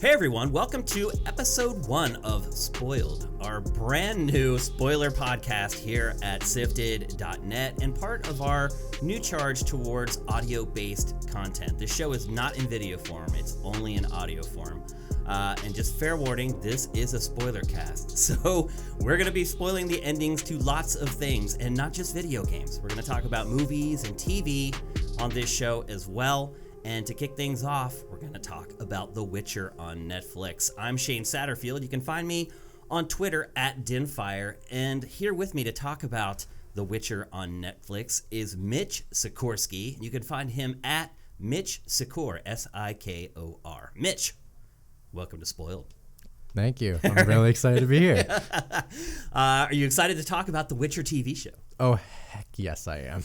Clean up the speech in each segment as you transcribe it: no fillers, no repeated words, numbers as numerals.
Hey everyone, welcome to episode 1 of Spoiled, our brand new spoiler podcast here at SIFTD.net and part of our new charge towards audio-based content. This show is not in video form, it's only in audio form. And just fair warning, this is a spoiler cast. So we're going to be spoiling the endings to lots of things and not just video games. We're going to talk about movies and TV on this show as well. And to kick things off, we're going to talk about The Witcher on Netflix. I'm Shane Satterfield. You can find me on Twitter at Dinfire. And here with me to talk about The Witcher on Netflix is Mitch Sikorsky. You can find him at Mitch Sikor, S-I-K-O-R. Mitch, welcome to Spoiled. Thank you. I'm really excited to be here. Are you excited to talk about The Witcher TV show? Oh, heck yes, I am.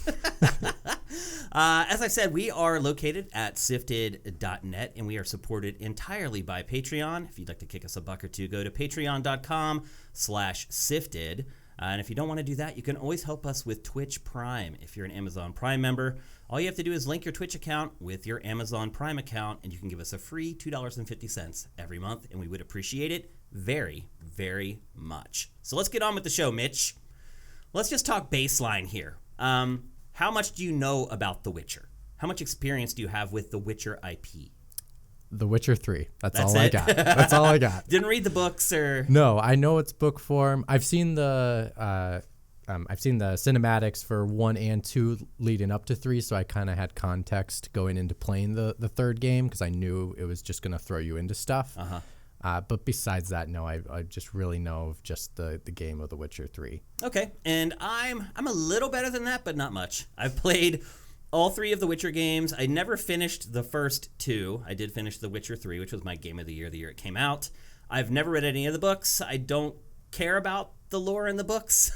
As I said, we are located at SIFTD.net, and we are supported entirely by Patreon. If you'd like to kick us a buck or two, go to patreon.com/SIFTD. And if you don't want to do that, you can always help us with Twitch Prime. If you're an Amazon Prime member, all you have to do is link your Twitch account with your Amazon Prime account, and you can give us a free $2.50 every month, and we would appreciate it very, very much. So let's get on with the show, Mitch. Let's just talk baseline here. How much do you know about The Witcher? How much experience do you have with The Witcher IP? The Witcher 3. That's all it? I got. That's all I got. Didn't read the books or? No, I know it's book form. I've seen the cinematics for 1 and 2 leading up to 3, so I kind of had context going into playing the third game because I knew it was just going to throw you into stuff. But besides that, no, I just really know of just the game of The Witcher 3. Okay, and I'm a little better than that, but not much. I've played all 3 of the Witcher games. I never finished the first 2. I did finish The Witcher 3, which was my game of the year it came out. I've never read any of the books. I don't care about the lore in the books.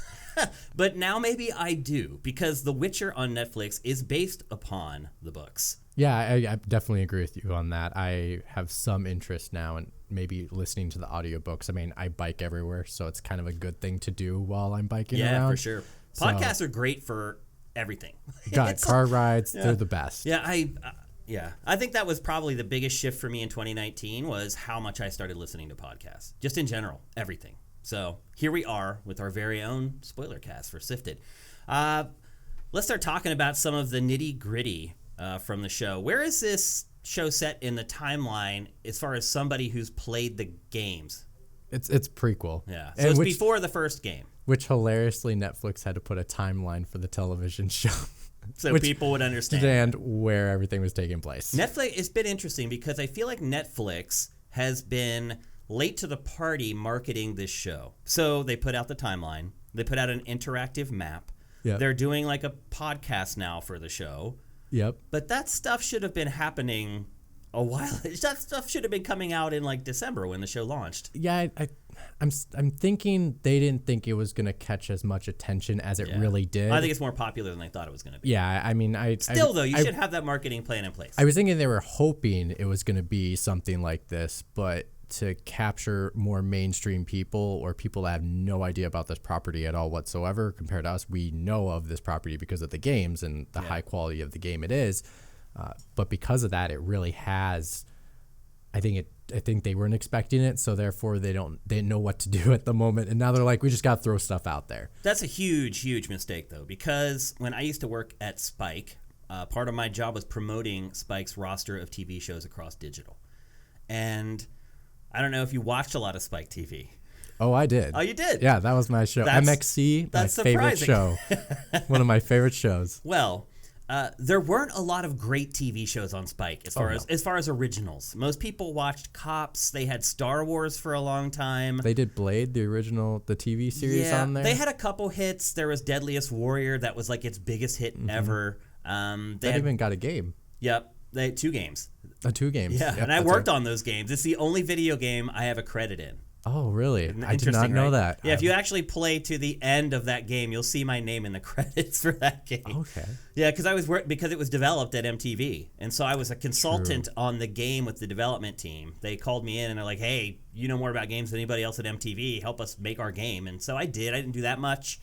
But now maybe I do, because The Witcher on Netflix is based upon the books. Yeah, I definitely agree with you on that. I have some interest now in maybe listening to the audiobooks. I mean, I bike everywhere, so it's kind of a good thing to do while I'm biking around. Yeah, for sure. Podcasts are great for everything. Got car rides, they're the best. Yeah, I think that was probably the biggest shift for me in 2019 was how much I started listening to podcasts. Just in general, everything. So here we are with our very own spoiler cast for Sifted. Let's start talking about some of the nitty gritty from the show. Where is this show set in the timeline as far as somebody who's played the games? It's prequel. Yeah, so it's before the first game. Which hilariously Netflix had to put a timeline for the television show. So people would understand where everything was taking place. Netflix, it's been interesting because I feel like Netflix has been late to the party marketing this show. So they put out the timeline. They put out an interactive map. Yep. They're doing like a podcast now for the show. Yep. But that stuff should have been happening a while. That stuff should have been coming out in like December when the show launched. Yeah, I'm thinking they didn't think it was going to catch as much attention as it really did. I think it's more popular than they thought it was going to be. Yeah, I mean, though, you should have that marketing plan in place. I was thinking they were hoping it was going to be something like this, but to capture more mainstream people or people that have no idea about this property at all whatsoever compared to us, we know of this property because of the games and the high quality of the game it is. But because of that, it really has. I think they weren't expecting it, so therefore they didn't know what to do at the moment, and now they're like, we just got to throw stuff out there. That's a huge mistake though, because when I used to work at Spike, part of my job was promoting Spike's roster of TV shows across digital, and I don't know if you watched a lot of Spike TV. Oh, I did. Oh, you did? Yeah, that was my show. MXC, my favorite show. One of my favorite shows. Well, there weren't a lot of great TV shows on Spike as far as originals. Most people watched Cops. They had Star Wars for a long time. They did Blade, the TV series on there. They had a couple hits. There was Deadliest Warrior. That was like its biggest hit ever. They even got a game. Yep. They had 2 games. 2 games. Yeah, yep, and I worked on those games. It's the only video game I have a credit in. Oh, really? I did not know that. Yeah, if you actually play to the end of that game, you'll see my name in the credits for that game. Okay. Yeah, because it was developed at MTV, and so I was a consultant on the game with the development team. They called me in and they're like, "Hey, you know more about games than anybody else at MTV. Help us make our game." And so I did. I didn't do that much.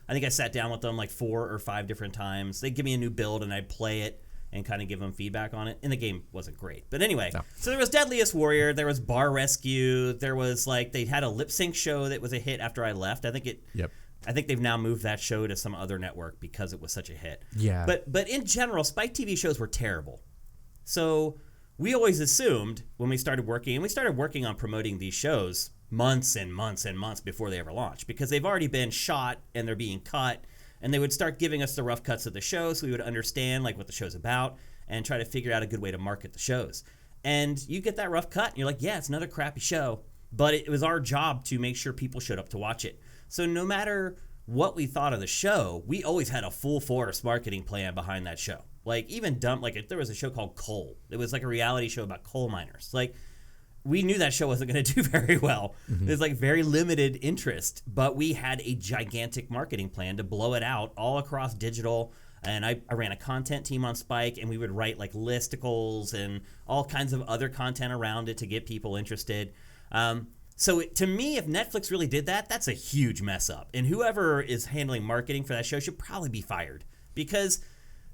I think I sat down with them like 4 or 5 different times. They'd give me a new build and I'd play it. and kind of give them feedback on it. And the game wasn't great. But anyway, so there was Deadliest Warrior, there was Bar Rescue, there was like they had a lip sync show that was a hit after I left. I think they've now moved that show to some other network because it was such a hit. Yeah. But in general, Spike TV shows were terrible. So we always assumed when we started working, and we started working on promoting these shows months and months and months before they ever launched, because they've already been shot and they're being cut, and they would start giving us the rough cuts of the show so we would understand like what the show's about and try to figure out a good way to market the shows. And you get that rough cut and you're like, yeah, it's another crappy show, but it was our job to make sure people showed up to watch it. So no matter what we thought of the show, we always had a full force marketing plan behind that show. Like even if there was a show called Coal. It was like a reality show about coal miners. Like we knew that show wasn't going to do very well. Mm-hmm. There's like very limited interest, but we had a gigantic marketing plan to blow it out all across digital. And I ran a content team on Spike, and we would write like listicles and all kinds of other content around it to get people interested. So to me, if Netflix really did that, that's a huge mess up. And whoever is handling marketing for that show should probably be fired, because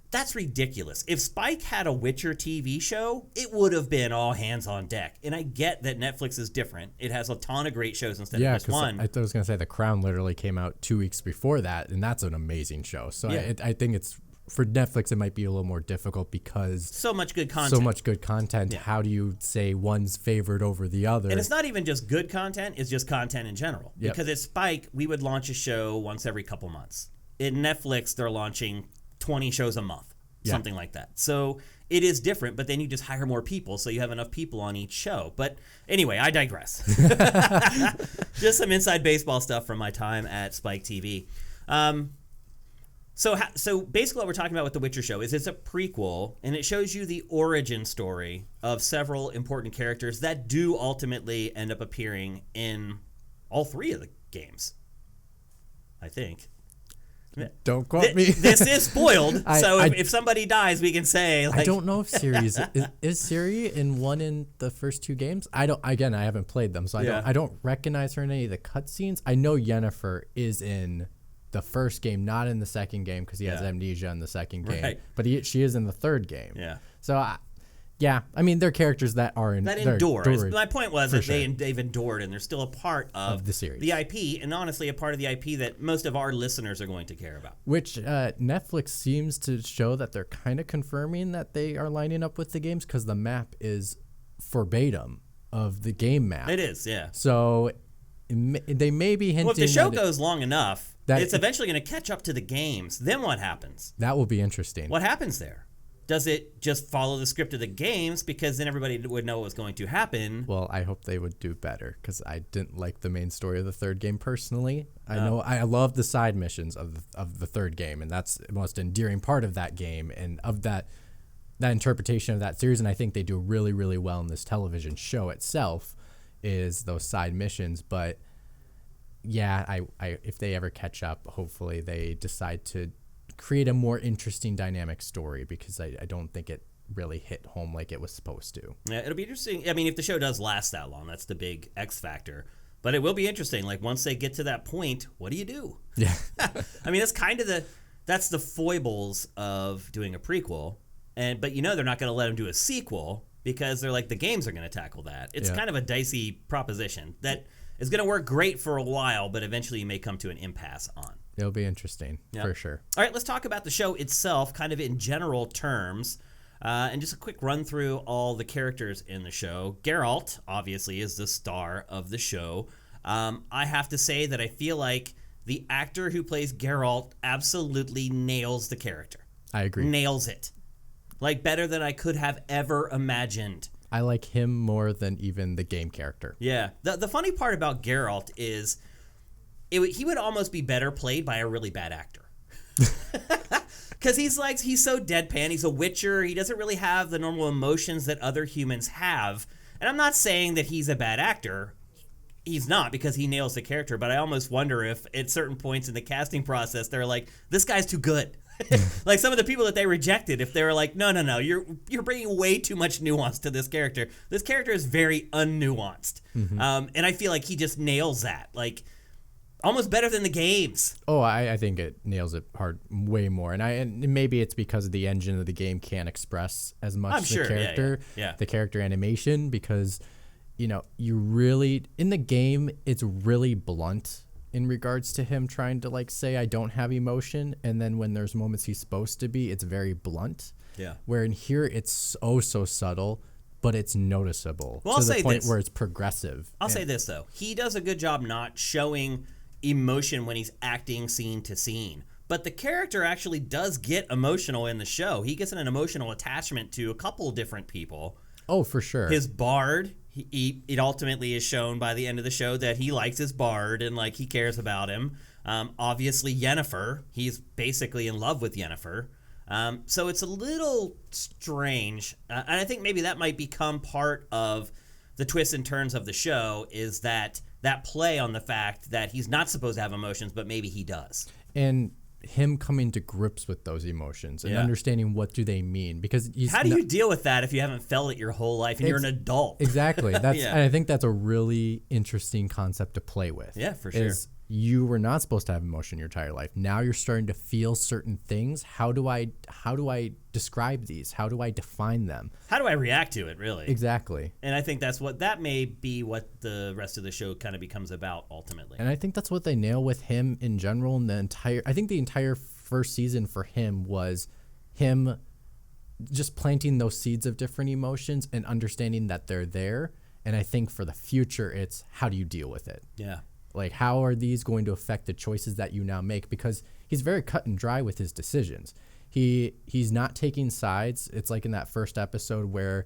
that's ridiculous. If Spike had a Witcher TV show, it would have been all hands on deck. And I get that Netflix is different. It has a ton of great shows instead of just one. I was going to say The Crown literally came out 2 weeks before that, and that's an amazing show. So yeah. I think it's, for Netflix, it might be a little more difficult because so much good content. Yeah. How do you say one's favored over the other? And it's not even just good content, it's just content in general. Yep. Because at Spike, we would launch a show once every couple months. At Netflix, they're launching 20 shows a month, something like that. So it is different, but then you just hire more people so you have enough people on each show. But anyway, I digress. Just some inside baseball stuff from my time at Spike TV. So basically what we're talking about with The Witcher show is it's a prequel, and it shows you the origin story of several important characters that do ultimately end up appearing in all three of the games, I think. Don't quote me. This is spoiled, so if somebody dies, we can say. Like, I don't know if Ciri is Ciri in one in the first two games. I haven't played them, so I don't recognize her in any of the cutscenes. I know Yennefer is in the first game, not in the second game, because he has amnesia in the second game. But she is in the third game. Yeah. So I mean, they're characters that are endure. My point was that they've endured, and they're still a part of the series, the IP, and honestly, a part of the IP that most of our listeners are going to care about. Which Netflix seems to show that they're kind of confirming that they are lining up with the games, because the map is verbatim of the game map. It is, yeah. So they may be hinting. Well, if the show goes long enough, it's eventually going to catch up to the games. Then what happens? That will be interesting. What happens there? Does it just follow the script of the games, because then everybody would know what was going to happen? Well, I hope they would do better, because I didn't like the main story of the third game personally. I know I love the side missions of the third game, and that's the most endearing part of that game and of that interpretation of that series. And I think they do really, really well in this television show itself, is those side missions. But yeah, I if they ever catch up, hopefully they decide to create a more interesting dynamic story, because I don't think it really hit home like it was supposed to. Yeah, it'll be interesting. I mean, if the show does last that long, that's the big X factor. But it will be interesting. Like, once they get to that point, what do you do? Yeah. I mean, that's kind of that's the foibles of doing a prequel. But they're not going to let them do a sequel, because they're like, the games are going to tackle that. It's kind of a dicey proposition that is going to work great for a while, but eventually you may come to an impasse on. It'll be interesting, for sure. All right, let's talk about the show itself, kind of in general terms, and just a quick run through all the characters in the show. Geralt, obviously, is the star of the show. I have to say that I feel like the actor who plays Geralt absolutely nails the character. I agree. Nails it. Like, better than I could have ever imagined. I like him more than even the game character. Yeah. The funny part about Geralt is he would almost be better played by a really bad actor. Because he's so deadpan. He's a witcher. He doesn't really have the normal emotions that other humans have. And I'm not saying that he's a bad actor. He's not, because he nails the character. But I almost wonder if at certain points in the casting process, they're like, this guy's too good. Like some of the people that they rejected, if they were like, no, you're bringing way too much nuance to this character. This character is very unnuanced. Mm-hmm. And I feel like he just nails that. Like, Almost better than the games. Oh, I think it nails it hard way more. And maybe it's because the engine of the game can't express as much the character, the character animation, because, you know, in the game, it's really blunt in regards to him trying to like say, I don't have emotion. And then when there's moments he's supposed to be, it's very blunt. Yeah. Where in here, it's so subtle, but it's noticeable to the point where it's progressive. I'll say this, though. He does a good job not showing emotion when he's acting scene to scene. But the character actually does get emotional in the show. He gets an emotional attachment to a couple different people. Oh, for sure. His bard, it ultimately is shown by the end of the show that he likes his bard and like he cares about him. Obviously, Yennefer, he's basically in love with Yennefer. So it's a little strange. And I think maybe that might become part of the twists and turns of the show, is that play on the fact that he's not supposed to have emotions, but maybe he does. And him coming to grips with those emotions and understanding what do they mean, because how do you deal with that if you haven't felt it your whole life and you're an adult? Exactly. That's and I think that's a really interesting concept to play with. Yeah, for sure. You were not supposed to have emotion your entire life. Now you're starting to feel certain things. How do I describe these? How do I define them? How do I react to it, really? Exactly. And I think that may be what the rest of the show kind of becomes about ultimately. And I think that's what they nail with him in general. And I think the entire first season for him was him just planting those seeds of different emotions and understanding that they're there. And I think for the future, it's how do you deal with it? Yeah. Like, how are these going to affect the choices that you now make? Because he's very cut and dry with his decisions. He's not taking sides. It's like in that first episode where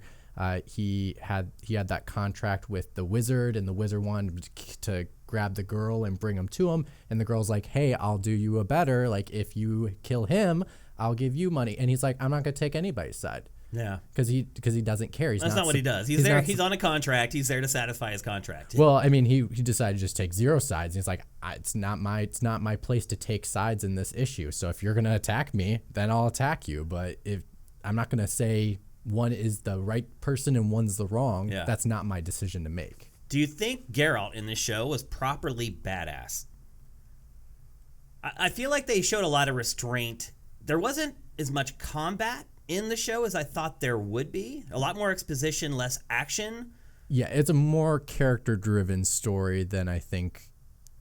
he had that contract with the wizard, and the wizard wanted to grab the girl and bring him to him. And the girl's like, hey, I'll do you a better. Like, if you kill him, I'll give you money. And he's like, I'm not going to take anybody's side. Yeah, because he doesn't care. That's not what he does. He's there. He's on a contract. He's there to satisfy his contract. Well, I mean, he decided to just take zero sides. And he's like, it's not my place to take sides in this issue. So if you're gonna attack me, then I'll attack you. But if I'm not gonna say one is the right person and one's the wrong, that's not my decision to make. Do you think Geralt in this show was properly badass? I feel like they showed a lot of restraint. There wasn't as much combat in the show as I thought there would be. A lot more exposition, less action. Yeah, it's a more character-driven story than I think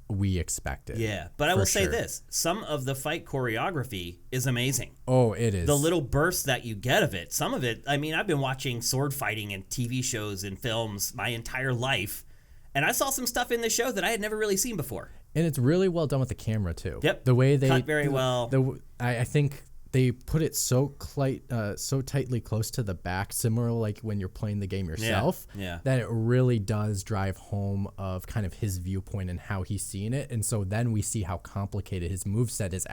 we expected. Yeah, but I will say this. Some of the fight choreography is amazing. Oh, it is. The little bursts that you get of it. Some of it, I mean, I've been watching sword fighting in TV shows and films my entire life, and I saw some stuff in the show that I had never really seen before. And it's really well done with the camera, too. Yep. The way they cut very well. I think they put it so tightly close to the back, similar like when you're playing the game yourself, that it really does drive home of kind of his viewpoint and how he's seeing it. And so then we see how complicated his moveset is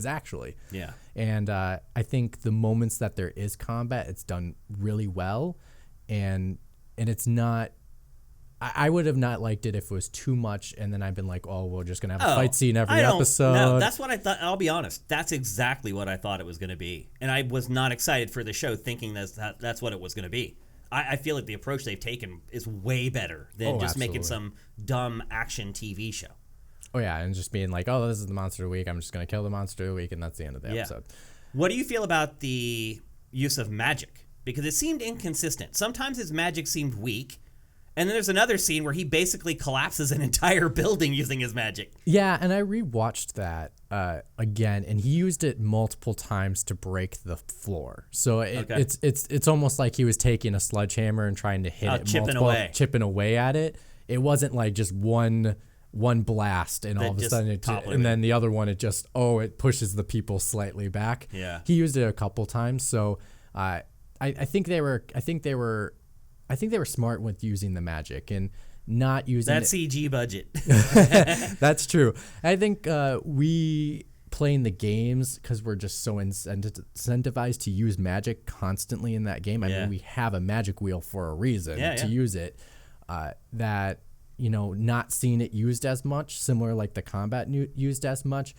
actually. Yeah. And I think the moments that there is combat, it's done really well. And it's not... I would have not liked it if it was too much, and then I've been like, oh, we're just going to have a fight scene every episode. No, that's what I thought. I'll be honest. That's exactly what I thought it was going to be. And I was not excited for the show thinking that's what it was going to be. I feel like the approach they've taken is way better than just making some dumb action TV show. Oh, yeah, and just being like, oh, this is the monster of the week. I'm just going to kill the monster of the week, and that's the end of the episode. What do you feel about the use of magic? Because it seemed inconsistent. Sometimes his magic seemed weak. And then there's another scene where he basically collapses an entire building using his magic. Yeah, and I rewatched that again, and he used it multiple times to break the floor. So it's almost like he was taking a sledgehammer and trying to hit it chipping away at it. It wasn't like just one blast and all of a sudden and then the other one it pushes the people slightly back. Yeah, he used it a couple times. So I think they were smart with using the magic and not using that CG budget. That's true. I think we playing the games because we're just so incentivized to use magic constantly in that game. I mean, we have a magic wheel for a reason to use it. That, not seeing it used as much, similar like the combat used as much.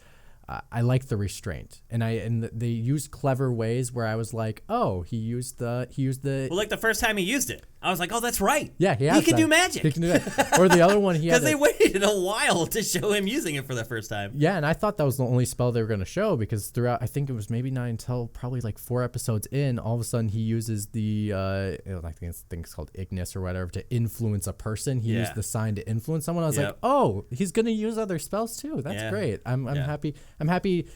I like the restraint, and they used clever ways where I was like, oh, he used the. Well, like the first time he used it. I was like, oh, that's right. Yeah, he can do magic. He can do that. Or the other one, he had because they waited a while to show him using it for the first time. Yeah, and I thought that was the only spell they were going to show because throughout, I think it was maybe not until probably like 4 episodes in, all of a sudden he uses the, I think it's called Ignis or whatever, to influence a person. He used the sign to influence someone. I was like, oh, he's going to use other spells too. That's great. I'm happy. I'm happy.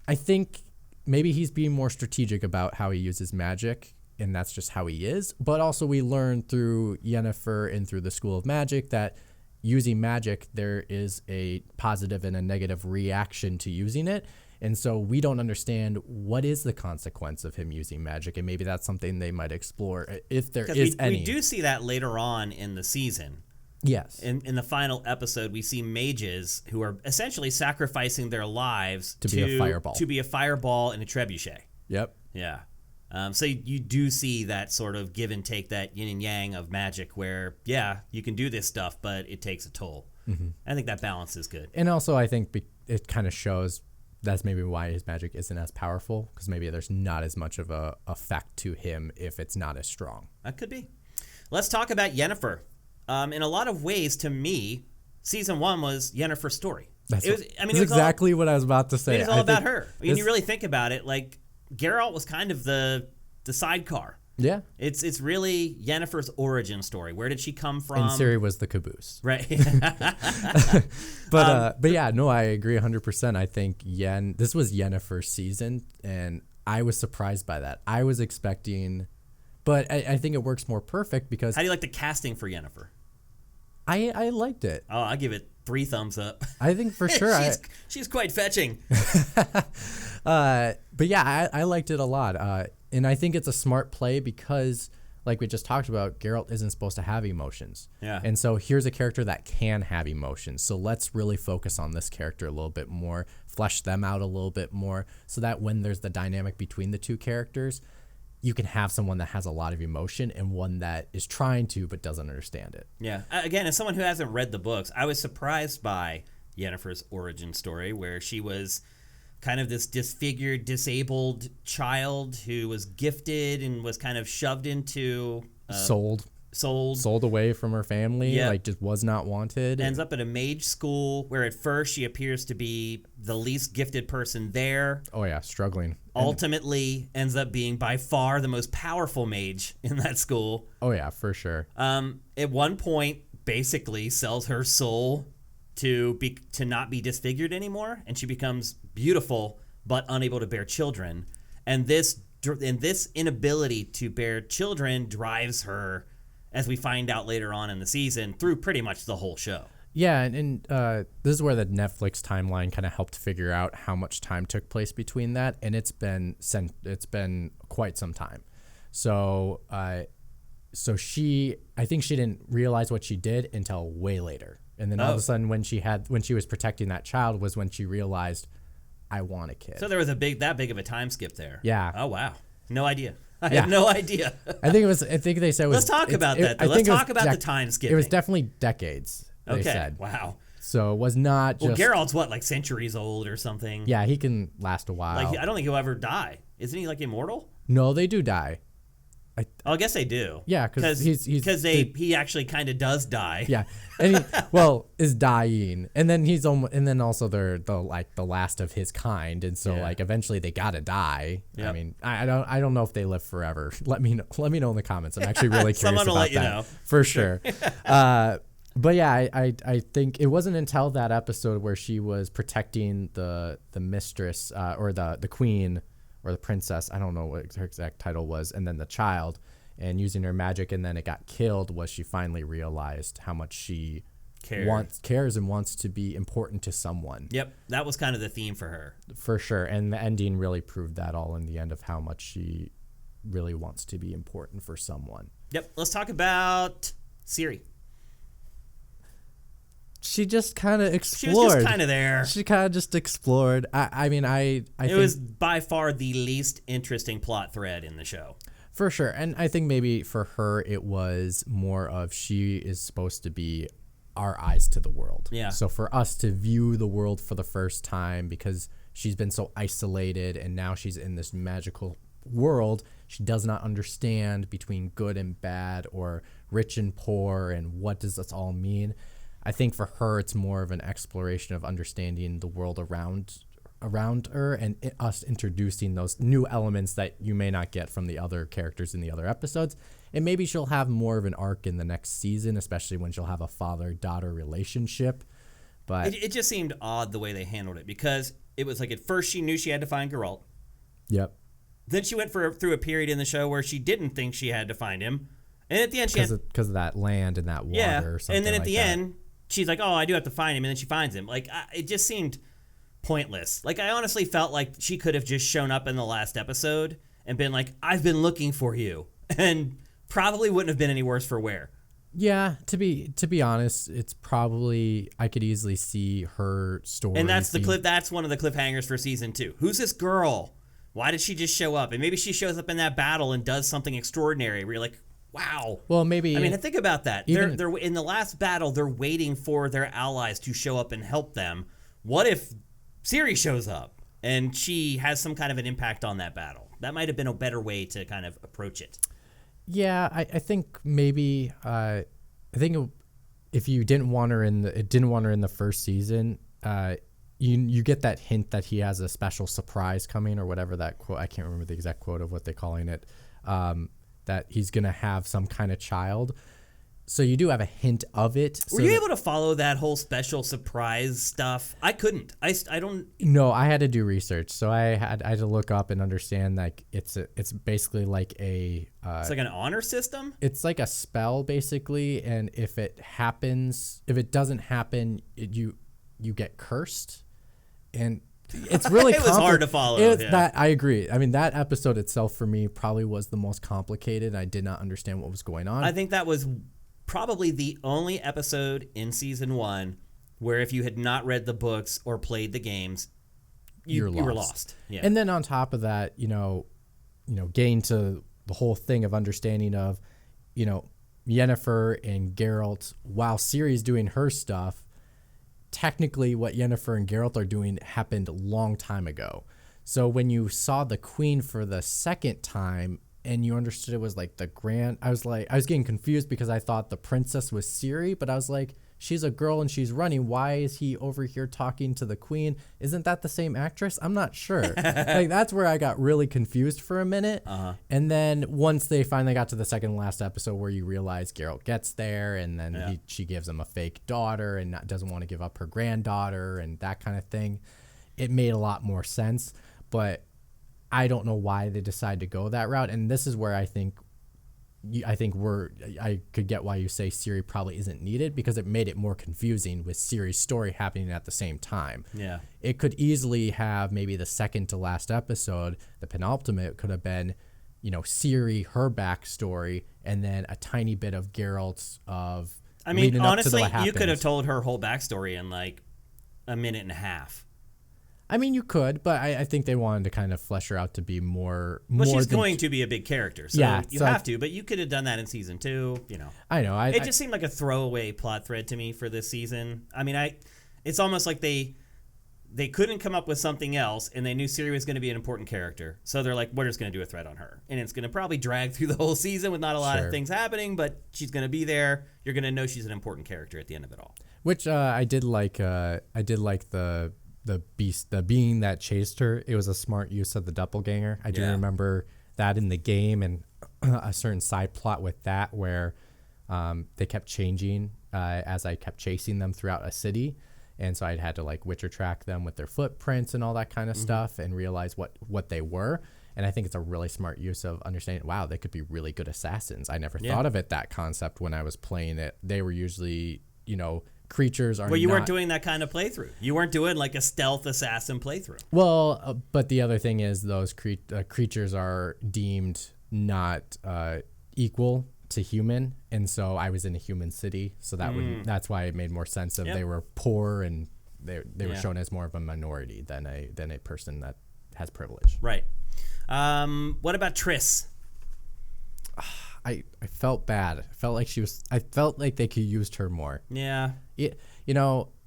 I think maybe he's being more strategic about how he uses magic. And that's just how he is. But also we learned through Yennefer and through the School of Magic that using magic, there is a positive and a negative reaction to using it. And so we don't understand what is the consequence of him using magic. And maybe that's something they might explore if there is any. We do see that later on in the season. Yes. In the final episode, we see mages who are essentially sacrificing their lives to be a fireball. To be a fireball and a trebuchet. Yep. Yeah. So you do see that sort of give and take, that yin and yang of magic where, you can do this stuff, but it takes a toll. Mm-hmm. I think that balance is good. And also I think it kind of shows that's maybe why his magic isn't as powerful, because maybe there's not as much of a effect to him if it's not as strong. That could be. Let's talk about Yennefer. In a lot of ways, to me, season 1 was Yennefer's story. That's exactly what I was about to say. It was all about her. When you really think about it, like, Geralt was kind of the sidecar. Yeah. It's really Yennefer's origin story. Where did she come from? And Ciri was the caboose. Right. But yeah, no, I agree 100%. I think this was Yennefer's season, and I was surprised by that. I was expecting, but I think it works more perfect because... How do you like the casting for Yennefer? I liked it. Oh, I'll give it 3 thumbs up. I think for sure. She's quite fetching. But yeah, I liked it a lot. And I think it's a smart play because, like we just talked about, Geralt isn't supposed to have emotions. Yeah. And so here's a character that can have emotions. So let's really focus on this character a little bit more, flesh them out a little bit more, so that when there's the dynamic between the two characters, you can have someone that has a lot of emotion and one that is trying to but doesn't understand it. Yeah. Again, as someone who hasn't read the books, I was surprised by Yennefer's origin story, where she was kind of this disfigured, disabled child who was gifted and was kind of shoved into... Sold away from her family, like just was not wanted. Ends up at a mage school where at first she appears to be the least gifted person there. Oh yeah, struggling. Ultimately ends up being by far the most powerful mage in that school. Oh yeah, for sure. At one point, basically sells her soul to not be disfigured anymore, and she becomes beautiful but unable to bear children. And this inability to bear children drives her, as we find out later on in the season, through pretty much the whole show. Yeah, and this is where the Netflix timeline kind of helped figure out how much time took place between that, and it's been quite some time. So I think she didn't realize what she did until way later. And then all of a sudden when she was protecting that child was when she realized, I want a kid. So there was that big of a time skip there. Yeah. Oh wow. No idea. I had no idea. I think they said it was... Let's talk about that. Let's talk about the time skipping. It was definitely decades, they said. Wow. So it was not just... Well, Geralt's what, like centuries old or something? Yeah, he can last a while. Like, I don't think he'll ever die. Isn't he like immortal? No, they do die. I guess they do. Yeah, because he actually kind of does die. Yeah, and he is dying, and then also they're the last of his kind, and so like eventually they gotta die. Yep. I mean, I don't know if they live forever. Let me know in the comments. I'm actually really curious Someone will about let you that know. For sure. But yeah, I think it wasn't until that episode where she was protecting the mistress or the queen. Or the princess, I don't know what her exact title was, and then the child, and using her magic, and then it got killed, was she finally realized how much she cares and wants to be important to someone. Yep, that was kind of the theme for her. For sure, and the ending really proved that all in the end of how much she really wants to be important for someone. Yep, let's talk about Ciri. She just kind of explored. She was just kind of there. She kind of just explored. I think it was by far the least interesting plot thread in the show. For sure. And I think maybe for her, it was more of she is supposed to be our eyes to the world. Yeah. So for us to view the world for the first time, because she's been so isolated and now she's in this magical world. She does not understand between good and bad or rich and poor and what does this all mean. I think for her, it's more of an exploration of understanding the world around her and us introducing those new elements that you may not get from the other characters in the other episodes. And maybe she'll have more of an arc in the next season, especially when she'll have a father-daughter relationship. But it just seemed odd the way they handled it, because it was like at first she knew she had to find Geralt. Yep. Then she went through a period in the show where she didn't think she had to find him. And at the end, because of that land and that water or something. And then at like the that. end, she's like, oh, I do have to find him. And then she finds him. Like, it just seemed pointless. Like, I honestly felt like she could have just shown up in the last episode and been like, I've been looking for you. And probably wouldn't have been any worse for wear. Yeah, to be honest, it's probably, I could easily see her story. And that's that's one of the cliffhangers for season 2. Who's this girl? Why did she just show up? And maybe she shows up in that battle and does something extraordinary where you're like, wow. Well, maybe. I mean, think about that. They're in the last battle, they're waiting for their allies to show up and help them. What if Ciri shows up and she has some kind of an impact on that battle? That might have been a better way to kind of approach it. Yeah, I think maybe. I think if you didn't want her in the first season, you get that hint that he has a special surprise coming or whatever that quote. I can't remember the exact quote of what they're calling it. That he's gonna have some kind of child. So you do have a hint of it. Were you able to follow that whole special surprise stuff? I couldn't. I don't. No, I had to do research. So I had to look up and understand like it's basically like a. It's like an honor system. It's like a spell basically, and if it doesn't happen, you get cursed, and it's really it was hard to follow. That I agree. I mean, that episode itself for me probably was the most complicated. I did not understand what was going on. I think that was probably the only episode in season 1 where if you had not read the books or played the games, you were lost. Yeah. And then on top of that, gain to the whole thing of understanding of, Yennefer and Geralt, while Ciri's doing her stuff, technically what Yennefer and Geralt are doing happened a long time ago. So when you saw the queen for the second time and you understood it was like I was getting confused because I thought the princess was Ciri, but I was like, she's a girl and she's running. Why is he over here talking to the queen? Isn't that the same actress? I'm not sure. Like that's where I got really confused for a minute. Uh-huh. And then once they finally got to the second to last episode where you realize Geralt gets there and then she gives him a fake daughter and doesn't want to give up her granddaughter and that kind of thing, it made a lot more sense. But I don't know why they decide to go that route. And this is where I could get why you say Ciri probably isn't needed, because it made it more confusing with Ciri's story happening at the same time. Yeah. It could easily have maybe the second to last episode, the penultimate could have been, Ciri, her backstory, and then a tiny bit of Geralt's of. I mean, honestly, you could have told her whole backstory in like a minute and a half. I mean, you could, but I think they wanted to kind of flesh her out to be more. Well, she's going to be a big character, so you have to. But you could have done that in season 2. I know. It just seemed like a throwaway plot thread to me for this season. I mean, it's almost like they couldn't come up with something else, and they knew Ciri was going to be an important character, so they're like, we're just going to do a thread on her, and it's going to probably drag through the whole season with not a lot of things happening, but she's going to be there. You're going to know she's an important character at the end of it all. Which I did like. I did like the being that chased her. It was a smart use of the doppelganger. I do remember that in the game, and a certain side plot with that where they kept changing as I kept chasing them throughout a city, and so I'd had to like Witcher track them with their footprints and all that kind of stuff and realize what they were. And I think it's a really smart use of understanding, wow, they could be really good assassins. I never thought of that concept when I was playing it. They were usually, creatures are. Well, you weren't doing that kind of playthrough. You weren't doing like a stealth assassin playthrough. Well, but the other thing is those creatures are deemed not equal to human, and so I was in a human city, so that's why it made more sense if they were poor and they were shown as more of a minority than a person that has privilege. Right. What about Triss? I felt bad. I felt like they could have used her more. Yeah.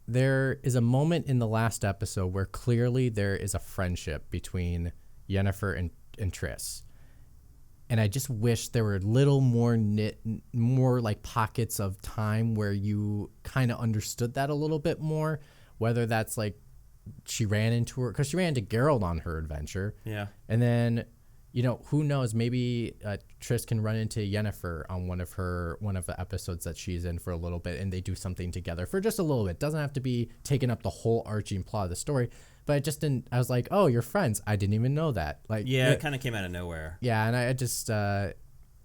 There is a moment in the last episode where clearly there is a friendship between Yennefer and Triss. And I just wish there were a little more like pockets of time where you kind of understood that a little bit more, whether that's like she ran into Geralt on her adventure. Yeah. And then, who knows, maybe Triss can run into Yennefer on one of the episodes that she's in for a little bit, and they do something together for just a little bit. Doesn't have to be taking up the whole arching plot of the story, but it just didn't. I was like, oh, you're friends. I didn't even know that. Like, yeah, it kind of came out of nowhere. Yeah, and I just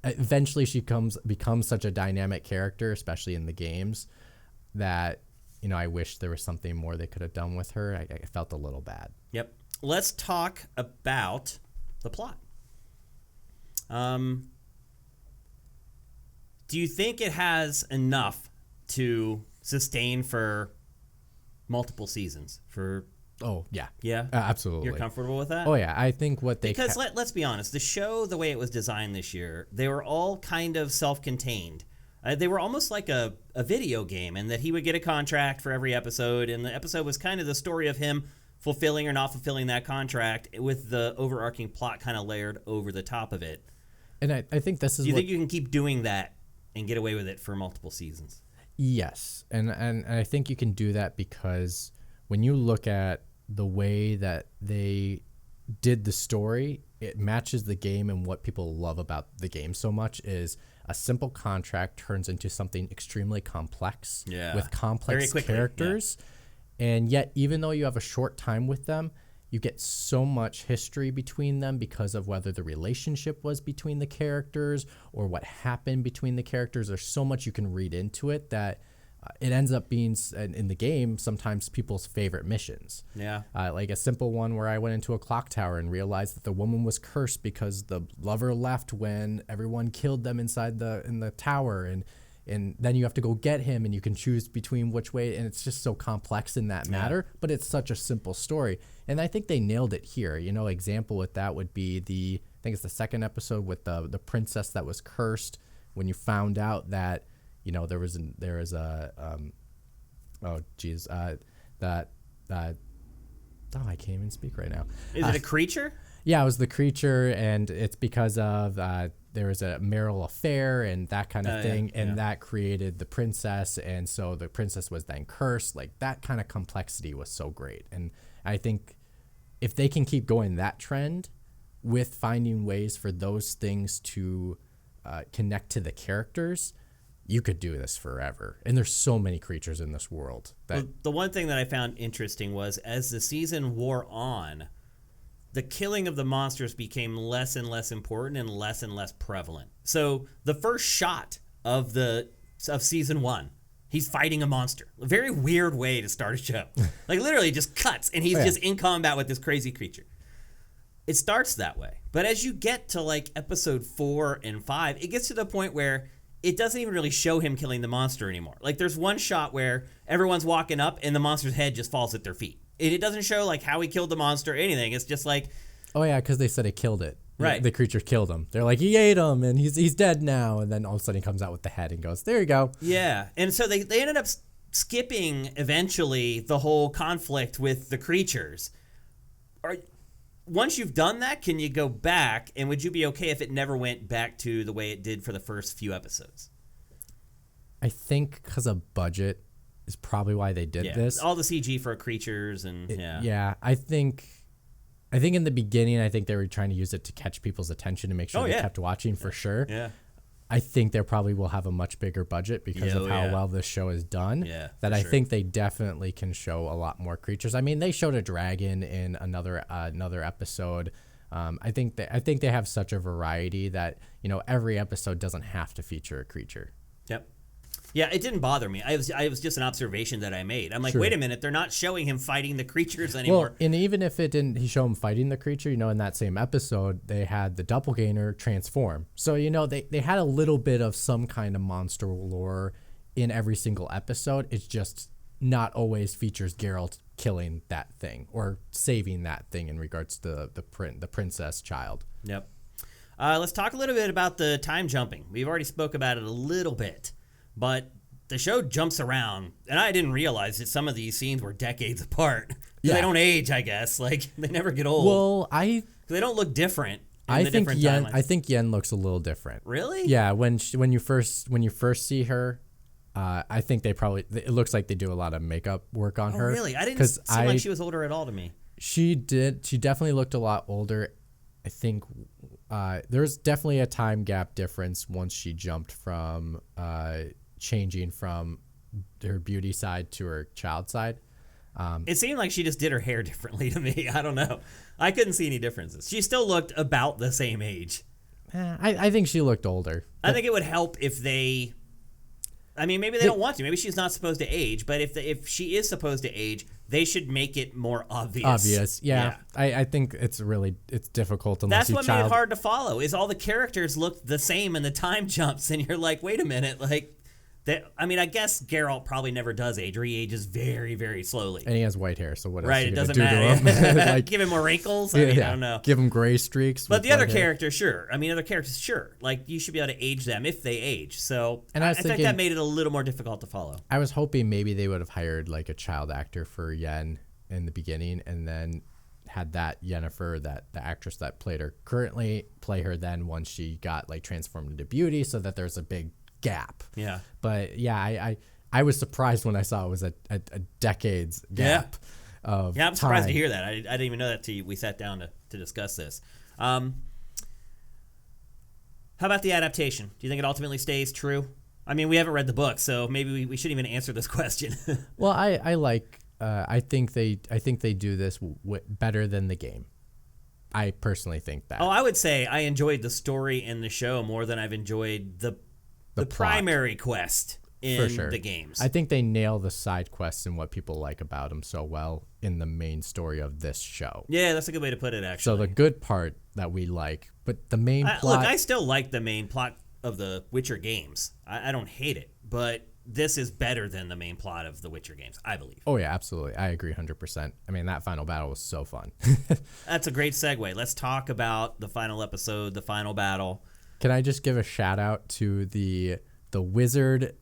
eventually she becomes such a dynamic character, especially in the games, that I wish there was something more they could have done with her. I felt a little bad. Yep. Let's talk about the plot. Do you think it has enough to sustain for multiple seasons? Oh, yeah. Yeah? Absolutely. You're comfortable with that? Oh, yeah. I think Because let's be honest, the show, the way it was designed this year, they were all kind of self-contained. They were almost like a video game, in that he would get a contract for every episode, and the episode was kind of the story of him fulfilling or not fulfilling that contract, with the overarching plot kind of layered over the top of it. And I think this is. Do you think you can keep doing that and get away with it for multiple seasons? Yes, and I think you can do that because when you look at the way that they did the story, it matches the game, and what people love about the game so much is a simple contract turns into something extremely complex with complex characters. Yeah. And yet, even though you have a short time with them, you get so much history between them because of whether the relationship was between the characters or what happened between the characters. There's so much you can read into it that it ends up being, in the game, sometimes people's favorite missions. Yeah. Like a simple one where I went into a clock tower and realized that the woman was cursed because the lover left when everyone killed them inside in the tower, and then you have to go get him, and you can choose between which way, and it's just so complex in that matter, but it's such a simple story. And I think they nailed it here. Example with that would be I think it's the second episode with the princess that was cursed, when you found out that I can't even speak right now. Is it a creature? Yeah, it was the creature, and it's because of there was a marital affair and that kind of thing, and that created the princess, and so the princess was then cursed. Like, that kind of complexity was so great, and I think if they can keep going that trend with finding ways for those things to connect to the characters, you could do this forever. And there's so many creatures in this world. The one thing that I found interesting was, as the season wore on, the killing of the monsters became less and less important and less prevalent. So the first shot of season 1, he's fighting a monster. A very weird way to start a show. Like, literally just cuts, and he's just in combat with this crazy creature. It starts that way. But as you get to like episode 4 and 5, it gets to the point where it doesn't even really show him killing the monster anymore. Like, there's one shot where everyone's walking up and the monster's head just falls at their feet. It doesn't show like how he killed the monster or anything. It's just like, oh yeah, because they said it killed it. Right. The creature killed him. They're like, he ate him and he's dead now. And then all of a sudden he comes out with the head and goes, there you go. Yeah. And so they ended up skipping eventually the whole conflict with the creatures. Once you've done that, can you go back, and would you be okay if it never went back to the way it did for the first few episodes? I think because of budget is probably why they did this. All the CG for creatures and Yeah, I think in the beginning, I think they were trying to use it to catch people's attention to make sure they kept watching for sure. Yeah. I think they probably will have a much bigger budget because of how well this show is done. Yeah, that I think they definitely can show a lot more creatures. I mean, they showed a dragon in another episode. I think they have such a variety that every episode doesn't have to feature a creature. Yep. Yeah, it didn't bother me. I was just an observation that I made. I'm like, wait a minute, they're not showing him fighting the creatures anymore. Well, and even if he show him fighting the creature, in that same episode, they had the doppelganger transform. So, they had a little bit of some kind of monster lore in every single episode. It's just not always features Geralt killing that thing or saving that thing in regards to the princess child. Yep. Let's talk a little bit about the time jumping. We've already spoke about it a little bit. But the show jumps around, and I didn't realize that some of these scenes were decades apart. Yeah. They don't age, I guess. Like, they never get old. Well, they don't look different. I the think different Yen. timelines? I think Yen looks a little different. Really? Yeah. When you first see her, I think it looks like they do a lot of makeup work on her. Really? I didn't seem like she was older at all to me. She definitely looked a lot older. I think there's definitely a time gap difference once she jumped from changing from her beauty side to her child side. It seemed like she just did her hair differently to me. I don't know. I couldn't see any differences. She still looked about the same age. I think she looked older. I think it would help if they... I mean, maybe they don't want to. Maybe she's not supposed to age. But if she is supposed to age, they should make it more obvious. Yeah. I think it's difficult unless That's what made it hard to follow, is all the characters looked the same in the time jumps. And you're like, wait a minute. Like, I mean, I guess Geralt probably never does age, or he ages very, very slowly. And he has white hair, so what else right, are it you doesn't do matter. to him? Like, give him more wrinkles? I don't know. Give him gray streaks. But the other characters, sure. I mean, other characters, sure. Like, you should be able to age them if they age. So I think that made it a little more difficult to follow. I was hoping maybe they would have hired, like, a child actor for Yen in the beginning, and then had that Yennefer, the actress that played her currently, play her then once she got, like, transformed into beauty, so that there's a big gap. Yeah. But yeah, I was surprised when I saw it was a decades gap of I'm surprised to time. hear that. I didn't even know that till we sat down to discuss this. How about the adaptation? Do you think it ultimately stays true? I mean, we haven't read the book, so maybe we shouldn't even answer this question. Well, I think they do this better than the game. I personally think that. Oh, I would say I enjoyed the story in the show more than I've enjoyed the primary quest in the games. I think they nail the side quests and what people like about them so well in the main story of this show. Yeah, that's a good way to put it, actually. So the good part that we like, but the main plot... Look, I still like the main plot of the Witcher games. I don't hate it, but this is better than the main plot of the Witcher games, I believe. Oh, yeah, absolutely. I agree 100%. I mean, that final battle was so fun. That's a great segue. Let's talk about the final episode, the final battle. Can I just give a shout out to the wizard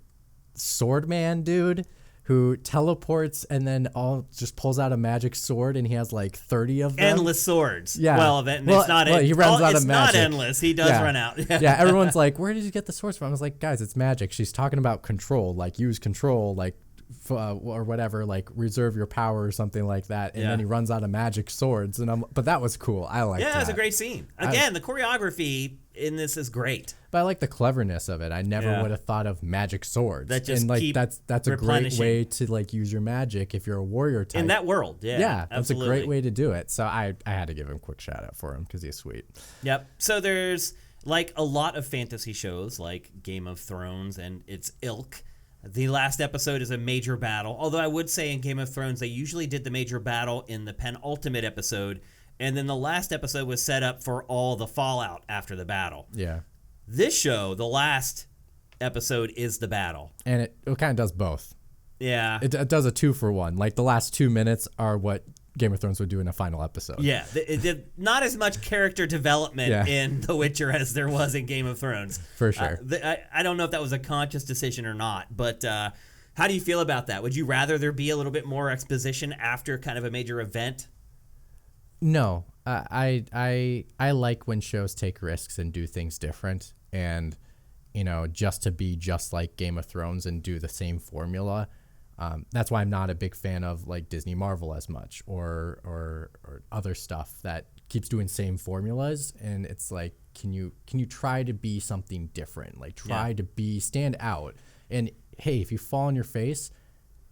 swordman dude who teleports and then just pulls out a magic sword, and he has like 30 of them. Endless swords. Yeah. He runs out of magic. It's not endless. He does run out. Yeah, everyone's like, where did you get the swords from? I was like, guys, it's magic. She's talking about control, like use control, like or whatever, like reserve your power or something like that. And then he runs out of magic swords. But that was cool. I liked that. Yeah, it was a great scene. Again, the choreography in this is great. But I like the cleverness of it. I never would have thought of magic swords. That just and like keep that's a great way to like use your magic if you're a warrior type. In that world, yeah. That's absolutely. a great way to do it. So I had to give him a quick shout out for him because he's sweet. Yep. So there's like a lot of fantasy shows like Game of Thrones and its ilk. The last episode is a major battle. Although I would say in Game of Thrones, they usually did the major battle in the penultimate episode. And then the last episode was set up for all the fallout after the battle. Yeah. This show, the last episode is the battle. And it kind of does both. Yeah. It does a 2-for-1. Like the last 2 minutes are what Game of Thrones would do in a final episode. Yeah. It did not as much character development in The Witcher as there was in Game of Thrones. For sure. I don't know if that was a conscious decision or not, but how do you feel about that? Would you rather there be a little bit more exposition after kind of a major event? No. I like when shows take risks and do things different. And, just to be just like Game of Thrones and do the same formula. That's why I'm not a big fan of like Disney Marvel as much or other stuff that keeps doing same formulas. And it's like, can you try to be something different? Like try to stand out. And hey, if you fall on your face,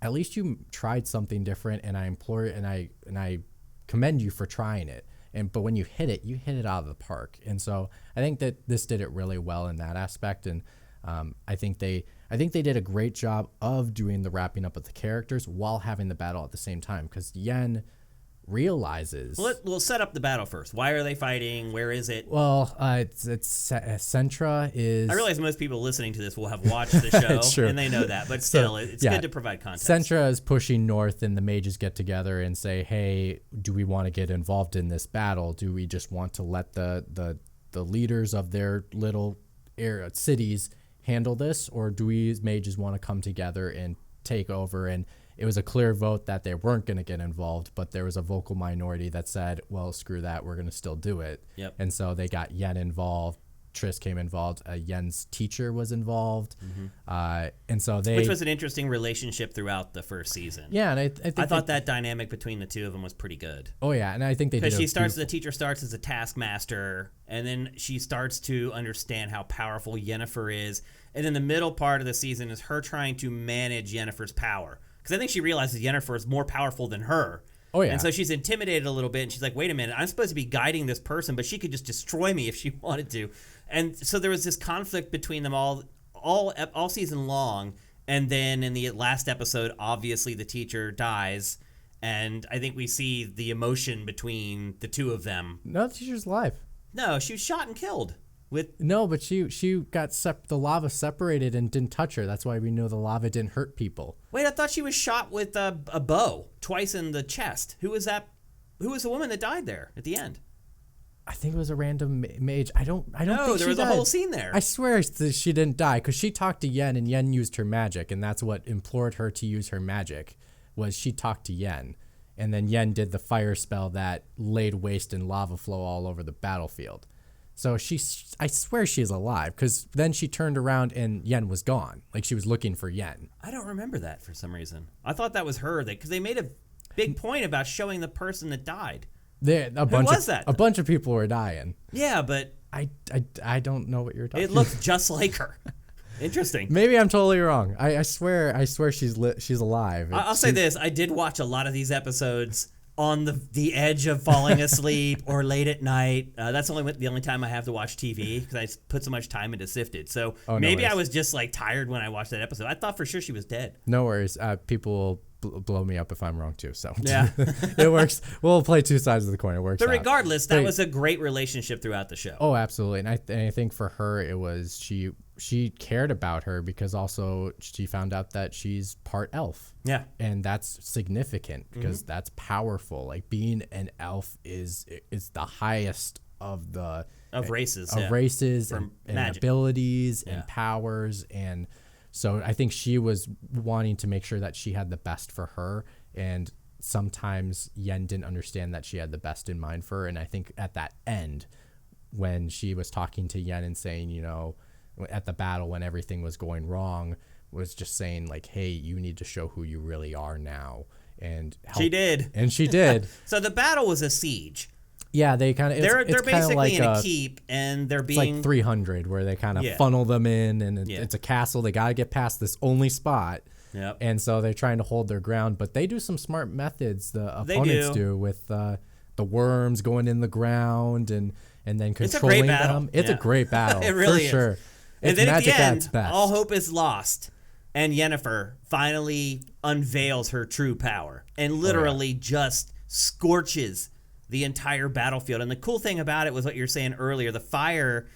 at least you tried something different. And I implore it, and I commend you for trying it. But when you hit it out of the park. And so I think that this did it really well in that aspect. And I think they did a great job of doing the wrapping up of the characters while having the battle at the same time. Because Yen realizes... We'll set up the battle first. Why are they fighting? Where is it? Well, it's Sentra is... I realize most people listening to this will have watched the show, and they know that. But still, it's good to provide context. Sentra is pushing north, and the mages get together and say, hey, do we want to get involved in this battle? Do we just want to let the leaders of their little cities handle this? Or do we mages want to come together and take over and it was a clear vote that they weren't going to get involved, but there was a vocal minority that said, well, screw that, we're going to still do it. Yep. And so they got Yen involved. Triss came involved. Yen's teacher was involved. And so which was an interesting relationship throughout the first season. Yeah, and I think I thought that dynamic between the two of them was pretty good. Oh yeah, and I think they did. Because the teacher starts as a taskmaster, and then she starts to understand how powerful Yennefer is. And then the middle part of the season is her trying to manage Yennefer's power. Because I think she realizes Yennefer is more powerful than her. Oh yeah. And so she's intimidated a little bit, and she's like, wait a minute, I'm supposed to be guiding this person, but she could just destroy me if she wanted to. And so there was this conflict between them all season long. And then in the last episode, obviously the teacher dies. And I think we see the emotion between the two of them. No, the teacher's alive. No, she was shot and killed. No, but she got the lava separated and didn't touch her. That's why we know the lava didn't hurt people. Wait, I thought she was shot with a bow twice in the chest. Who was that? Who was the woman that died there at the end? I think it was a random mage. I don't think she died. No, there was a whole scene there. I swear she didn't die because she talked to Yen and Yen used her magic, and that's what implored her to use her magic. Was she talked to Yen, and then Yen did the fire spell that laid waste and lava flow all over the battlefield. So I swear she's alive because then she turned around and Yen was gone. Like she was looking for Yen. I don't remember that for some reason. I thought that was her because they made a big point about showing the person that died. A bunch of people were dying. Yeah, but I don't know what you're talking about. It looked just like her. Interesting. Maybe I'm totally wrong. I swear she's alive. I'll say this. I did watch a lot of these episodes on the edge of falling asleep or late at night. That's the only time I have to watch TV because I put so much time into Sifted. So maybe I was just like tired when I watched that episode. I thought for sure she was dead. No worries. People will blow me up if I'm wrong too. So yeah, it works. We'll play two sides of the coin. It works. But regardless, that was a great relationship throughout the show. Oh, absolutely. And I think for her, it was she cared about her because also she found out that she's part elf. Yeah. And that's significant because that's powerful. Like being an elf is the highest of races and abilities and powers. And so I think she was wanting to make sure that she had the best for her. And sometimes Yen didn't understand that she had the best in mind for her. And I think at that end, when she was talking to Yen and saying, at the battle when everything was going wrong, was just saying like, hey, you need to show who you really are now. And she did. And she did. So the battle was a siege. Yeah, they kind of they're basically like in a keep, and they're being like 300 where they kind of funnel them in, and it's a castle. They got to get past this only spot. Yep. And so they're trying to hold their ground, but they do some smart methods. The opponents do with the worms going in the ground and then controlling them. It's a great battle. It really is. Sure. And it's then magic at the end, at best. all hope is lost, and Yennefer finally unveils her true power and literally just scorches the entire battlefield. And the cool thing about it was what you were saying earlier, the fire.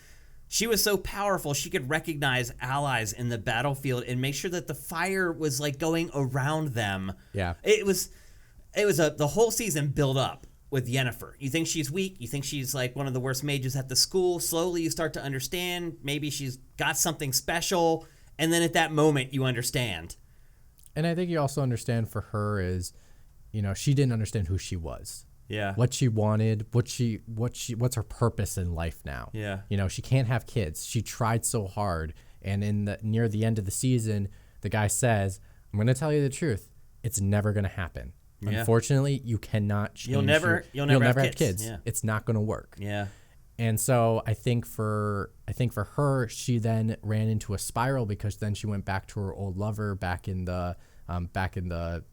She was so powerful, she could recognize allies in the battlefield and make sure that the fire was like going around them. Yeah. It was the whole season built up with Yennefer. You think she's weak, you think she's like one of the worst mages at the school. Slowly you start to understand maybe she's got something special, and then at that moment you understand. And I think you also understand for her is, she didn't understand who she was. Yeah. What she wanted, what's her purpose in life now? Yeah. She can't have kids. She tried so hard, and near the end of the season, the guy says, "I'm going to tell you the truth. It's never going to happen. Yeah. Unfortunately, you cannot change. You'll never have kids. Yeah. It's not going to work." Yeah. And so I think for her, she then ran into a spiral because then she went back to her old lover back in the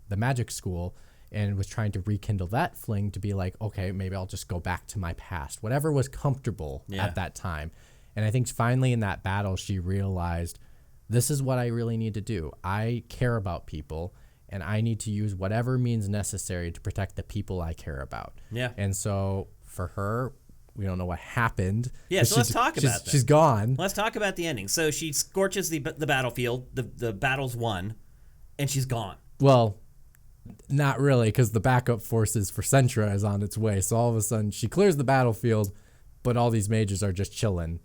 magic school, and was trying to rekindle that fling to be like, okay, maybe I'll just go back to my past, whatever was comfortable at that time. And I think finally in that battle, she realized this is what I really need to do. I care about people, and I need to use whatever means necessary to protect the people I care about. Yeah. And so for her, we don't know what happened. Yeah, so let's talk about that. She's gone. Let's talk about the ending. So she scorches the battlefield. The battle's won, and she's gone. Well, not really, because the backup forces for Sentra is on its way. So all of a sudden, she clears the battlefield, but all these mages are just chilling.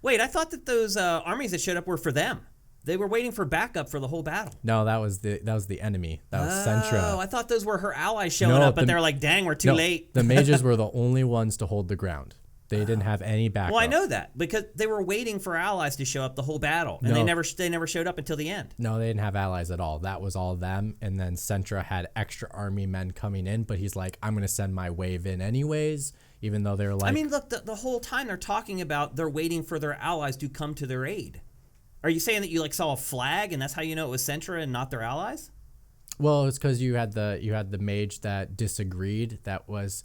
Wait, I thought that those armies that showed up were for them. They were waiting for backup for the whole battle. No, that was the enemy. That was Sentra. Oh, I thought those were her allies showing up, but they're like, dang, we're too late. The mages were the only ones to hold the ground. They didn't have any backup. Well, I know that because they were waiting for allies to show up the whole battle, and they never showed up until the end. No, they didn't have allies at all. That was all them. And then Sentra had extra army men coming in, but he's like, I'm going to send my wave in anyways, even though they're like... I mean, look, the whole time they're talking about they're waiting for their allies to come to their aid. Are you saying that you like saw a flag and that's how you know it was Sentra and not their allies? Well, it's because you had the mage that disagreed. That was...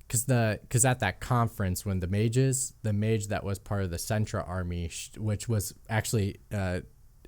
Because at that conference, when the mage that was part of the Sentra army, which was actually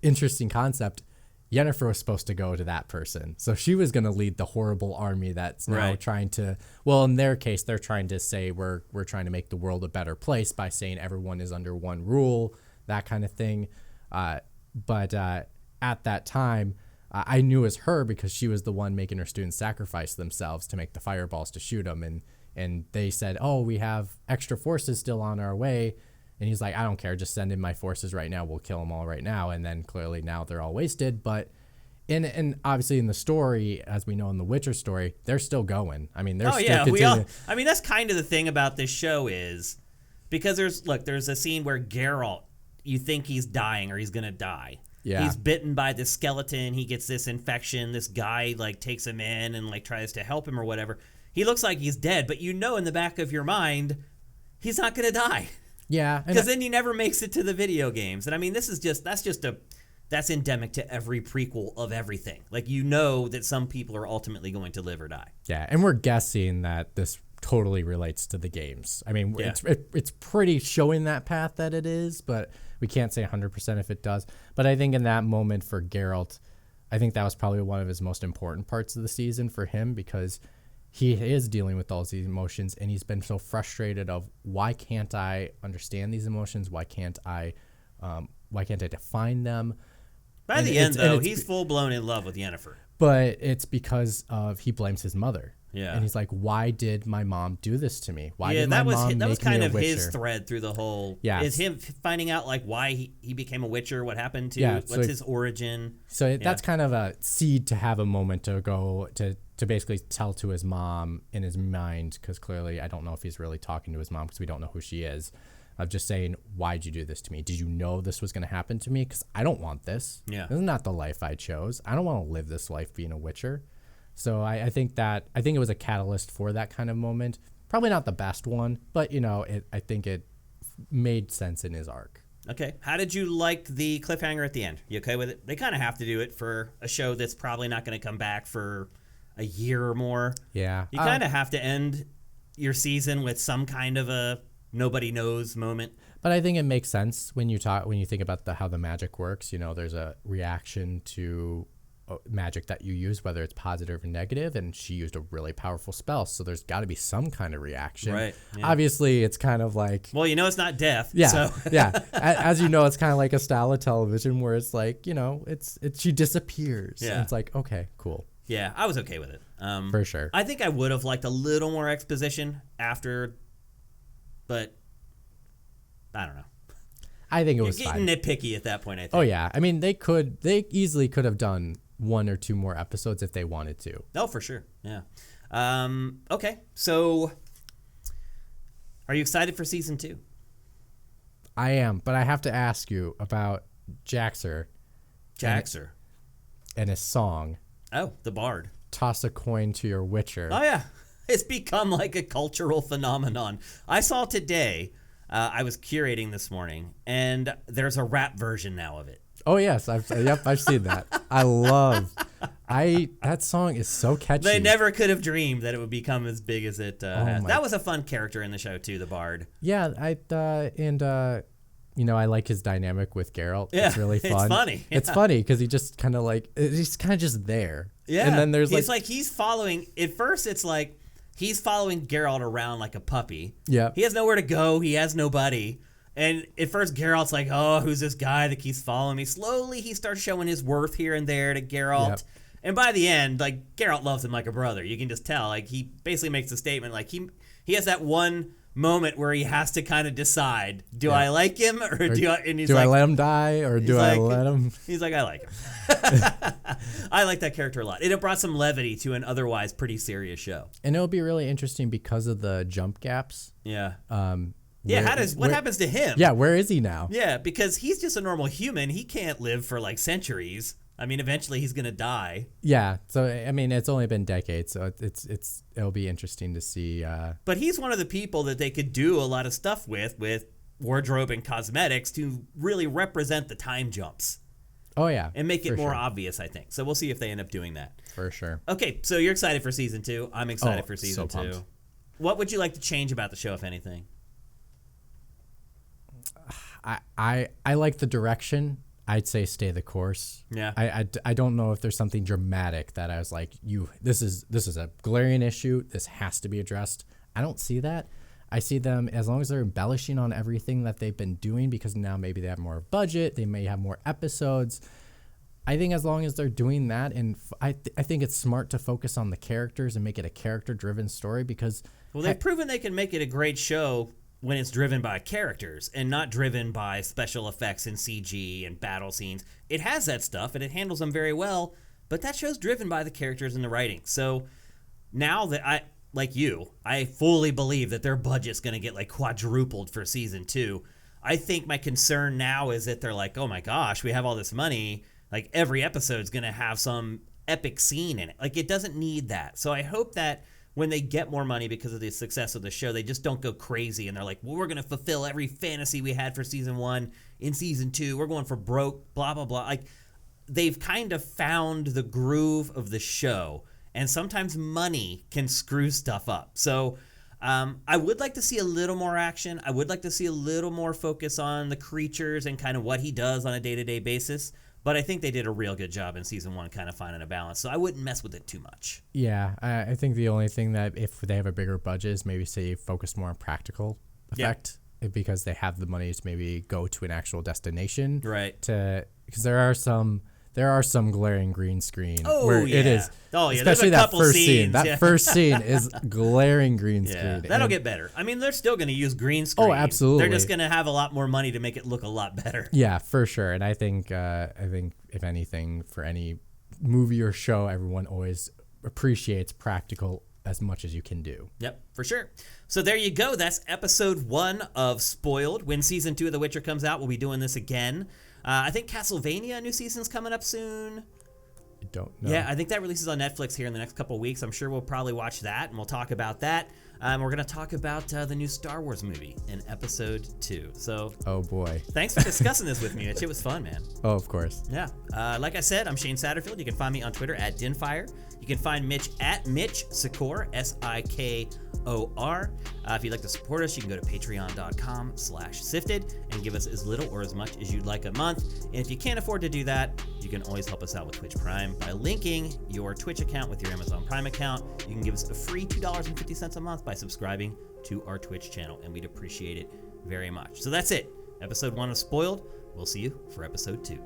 interesting concept, Yennefer was supposed to go to that person. So she was going to lead the horrible army that's now trying to, well, in their case, they're trying to say we're trying to make the world a better place by saying everyone is under one rule, that kind of thing. But at that time, I knew it was her because she was the one making her students sacrifice themselves to make the fireballs to shoot them. And they said, oh, we have extra forces still on our way. And he's like, I don't care. Just send in my forces right now. We'll kill them all right now. And then clearly now they're all wasted. But and obviously in the story, as we know in the Witcher story, they're still going. I mean, they're still continuing. I mean, that's kind of the thing about this show is because there's a scene where Geralt, you think he's dying or he's going to die. Yeah. He's bitten by this skeleton. He gets this infection. This guy like takes him in and like tries to help him or whatever. He looks like he's dead, but you know in the back of your mind, he's not going to die. Yeah. Because then he never makes it to the video games. And I mean, that's endemic to every prequel of everything. Like, you know that some people are ultimately going to live or die. Yeah, and we're guessing that this totally relates to the games. I mean, it's pretty showing that path that it is, but we can't say 100% if it does. But I think in that moment for Geralt, I think that was probably one of his most important parts of the season for him because he is dealing with all these emotions and he's been so frustrated of why can't I understand these emotions? Why can't I define them? By the end, though, he's full-blown in love with Yennefer. But it's because of he blames his mother. Yeah. And he's like, why did my mom do this to me? Why did that my was mom that was make me kind a of witcher? his thread through the whole. Yeah. Is him finding out like why he became a witcher, what happened to what's his origin. So that's kind of a seed to have a moment to go to basically tell to his mom in his mind, because clearly I don't know if he's really talking to his mom because we don't know who she is, of just saying, why'd you do this to me? Did you know this was going to happen to me? Because I don't want this. Yeah. This is not the life I chose. I don't want to live this life being a witcher. So I think it was a catalyst for that kind of moment. Probably not the best one, but I think it made sense in his arc. Okay. How did you like the cliffhanger at the end? You okay with it? They kind of have to do it for a show that's probably not going to come back for a year or more. Yeah. You kind of have to end your season with some kind of a nobody knows moment. But I think it makes sense when you think about how the magic works. There's a reaction to magic that you use, whether it's positive or negative, and she used a really powerful spell, so there's got to be some kind of reaction. Right. Yeah. Obviously, it's kind of like, well, it's not death. Yeah. So. Yeah. As you know, it's kind of like a style of television where it's like, it's she disappears. Yeah. And it's like, okay, cool. Yeah, I was okay with it. For sure. I think I would have liked a little more exposition after, but I don't know. I think it was getting nitpicky at that point, I think. Oh yeah. I mean, they easily could have done one or two more episodes if they wanted to. Oh, for sure. Yeah. Okay. So are you excited for season 2? I am, but I have to ask you about Jaxer. And his song. Oh, the Bard. Toss a coin to your Witcher. Oh, yeah. It's become like a cultural phenomenon. I saw today, I was curating this morning, and there's a rap version now of it. Oh, yes. I've seen that. That song is so catchy. They never could have dreamed that it would become as big as it has. That was a fun character in the show, too, the Bard. Yeah, I like his dynamic with Geralt. Yeah, it's really fun. It's funny. It's funny because he just kind of he's kind of just there. Yeah. And then there's he's following, at first it's like he's following Geralt around like a puppy. Yeah. He has nowhere to go. He has nobody. And at first Geralt's like, oh, who's this guy that keeps following me? Slowly he starts showing his worth here and there to Geralt. Yep. And by the end, Geralt loves him like a brother. You can just tell. He basically makes a statement he has that one moment where he has to kind of decide, do I like him or do I? And he's do like, I let him die or do I let him? He's like, I like him. I like that character a lot. It brought some levity to an otherwise pretty serious show. And it'll be really interesting because of the jump gaps. Yeah. What happens to him? Yeah, where is he now? Yeah, because he's just a normal human. He can't live for like centuries. I mean, eventually he's gonna die. Yeah, so I mean, it's only been decades, so it'll be interesting to see. But he's one of the people that they could do a lot of stuff with wardrobe and cosmetics to really represent the time jumps. Oh yeah, and make it more obvious, I think. So we'll see if they end up doing that. For sure. Okay, so you're excited for season 2. I'm excited for season 2. Pumped. What would you like to change about the show, if anything? I like the direction. I'd say stay the course. Yeah. I don't know if there's something dramatic that I was like, this is a glaring issue. This has to be addressed. I don't see that. I see them, as long as they're embellishing on everything that they've been doing, because now maybe they have more budget, they may have more episodes. I think as long as they're doing that, and I think it's smart to focus on the characters and make it a character-driven story, because... Well, they've proven they can make it a great show when it's driven by characters and not driven by special effects and CG and battle scenes. It has that stuff and it handles them very well, but that show's driven by the characters and the writing. So now that I fully believe that their budget's going to get like quadrupled for season 2. I think my concern now is that they're like, oh my gosh, we have all this money. Like every episode's going to have some epic scene in it. Like it doesn't need that. So I hope that when they get more money because of the success of the show, they just don't go crazy and they're like, well, we're going to fulfill every fantasy we had for season 1 in season 2. We're going for broke, blah, blah, blah. Like they've kind of found the groove of the show, and sometimes money can screw stuff up. So I would like to see a little more action. I would like to see a little more focus on the creatures and kind of what he does on a day-to-day basis. But I think they did a real good job in season 1 kind of finding a balance. So I wouldn't mess with it too much. Yeah, I think the only thing that if they have a bigger budget is maybe say focus more on practical effect, because they have the money to maybe go to an actual destination. Right. Because there are some glaring green screen where yeah. it is. Oh yeah, especially that first scenes, scene. That first scene is glaring green screen. That'll get better. I mean, they're still going to use green screen. Oh, absolutely. They're just going to have a lot more money to make it look a lot better. Yeah, for sure. And I think if anything, for any movie or show, everyone always appreciates practical as much as you can do. Yep, for sure. So there you go. That's episode 1 of Spoiled. When season 2 of The Witcher comes out, we'll be doing this again. I think Castlevania new season's coming up soon. I don't know. Yeah, I think that releases on Netflix here in the next couple of weeks. I'm sure we'll probably watch that, and we'll talk about that. We're going to talk about the new Star Wars movie in episode 2. So, oh boy. Thanks for discussing this with me, Mitch. It was fun, man. Oh, of course. Yeah. Like I said, I'm Shane Satterfield. You can find me on Twitter at Dinfire. You can find Mitch at Mitch Sikor, Sikor. If you'd like to support us, you can go to patreon.com/sifted and give us as little or as much as you'd like a month. And if you can't afford to do that, you can always help us out with Twitch Prime by linking your Twitch account with your Amazon Prime account. You can give us a free $2.50 a month by subscribing to our Twitch channel, and we'd appreciate it very much. So that's it. Episode 1 of Spoiled. We'll see you for episode 2.